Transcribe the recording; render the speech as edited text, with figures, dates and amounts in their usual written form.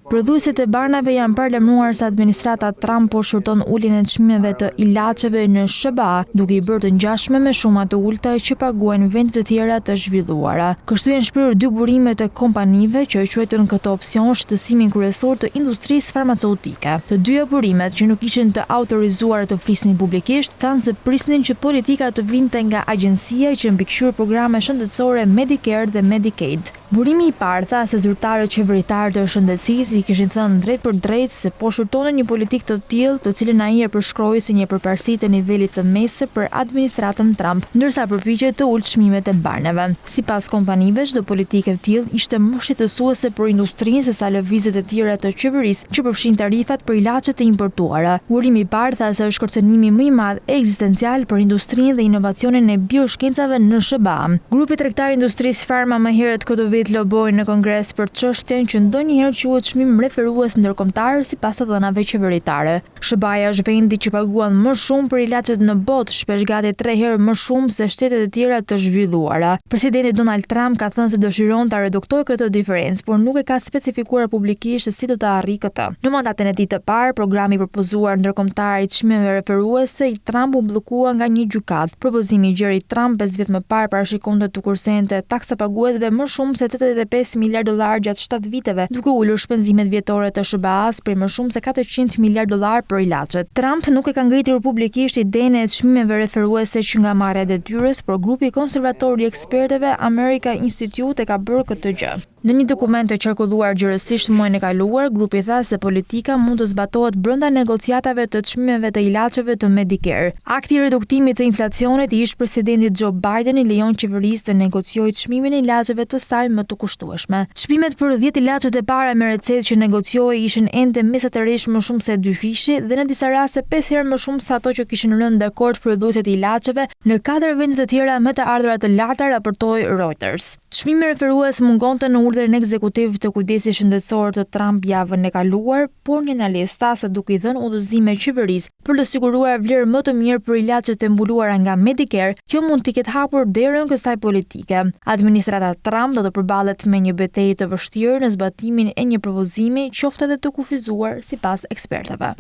Prodhuesit e barnave janë paralajmëruar se administrata Trump po shurton uljen e çmimeve të ilaçeve në SBA, duke i bërë të ngjashme me shuma të ulta që paguajnë vende të tjera të zhvilluara. Kështu janë shprehur dy burime të kompanive që e quajtën këtë opsion shqetësimin kryesor të industrisë farmaceutike. Të dyja burimet, që nuk ishin të autorizuara të flisnin publikisht, thanë se prisnin që politika të vinte nga agjencia që mbikëqyr programe shëndetësore Medicare dhe Medicaid. Burimi i parë tha se zyrtarët qeveritar të shëndetësisë i kishin thënë drejt për drejt se po shurtonin një politikë të tillë, të cilën ai e përshkroi si një përparësi të nivelit të mesë për administratën Trump, ndërsa përpiqet të ulë çmimet e barnave. Sipas kompanive, çdo politikë e tillë ishte më shqetësuese për industrinë se sa lëvizjet e tjera të qeverisë që përfshin tarifat për ilaçet të importuara. Burimi i parë tha se është kërcënimi më i madh ekzistencial për industrinë dhe inovacionin e bioshkencave në SBA. Grupi tregtar i industrisë farma më herët këtë vit loboi në Kongres për çështjen që ndonjëherë quhet çmim referues ndërkombëtar sipas të dhënave qeveritare. SBA-ja është vendi që paguan më shumë për ilaçet në botë, shpesh gati 3 herë më shumë se shtetet e tjera të zhvilluara. Presidenti Donald Trump ka thënë se dëshiron ta reduktojë këtë diferencë, por nuk e ka specifikuar publikisht se si do ta arrijë këtë. Në mandatin e tij të parë, programi i propozuar ndërkombëtar i çmimeve referuese i Trump u bllokua nga një gjykatë. Propozimi i Jerry Trump 5 vjet më parë parashikonte të kursente taksa paguesve më shumë se 85 miliard dollar gjatë 7 viteve, duke ulur shpenzimet vjetore të SBA-s për më shumë se 400 miliard dollar për ilaçet. Trump nuk e ka ngritur publikisht idenë e çmimeve referuese që nga marrja e detyrës, por grupi konservator i ekspertëve America Institute e ka bërë këtë gjë. Në një dokument të qarkulluar gjërësisht muajin e kaluar, grupi tha se politika mund të zbatohet brenda negociatave të çmimeve të ilaçeve të Medicare. Akti i reduktimit të inflacionit i ish-presidentit Joe Biden i lejon qeverisë të negociojë çmimin e ilaçeve të saj më të kushtueshme. Çmimet për 10 ilaçet e para me recetë që negociohej ishin ende mesatërisht më shumë se 2 fishi dhe në disa raste 5 herë më shumë se ato që kishin rënë dakord prodhuesit e ilaçeve në 4 vende të tjera me të ardhurat të larta, raportoi Reuters. Çmimi referues mungonte në urdhrin ekzekutiv të kujdesit shëndetësor të Trump javën e kaluar, por një analist tha se duke i dhënë udhëzime qeverisë për të siguruar vlerë më të mirë për ilaçet e mbuluara nga Medicare, kjo mund t'i ketë hapur derën kësaj politike. Administrata Trump do të përballet me një betejë të vështirë në zbatimin e një propozimi qoftë edhe të kufizuar sipas ekspertëve.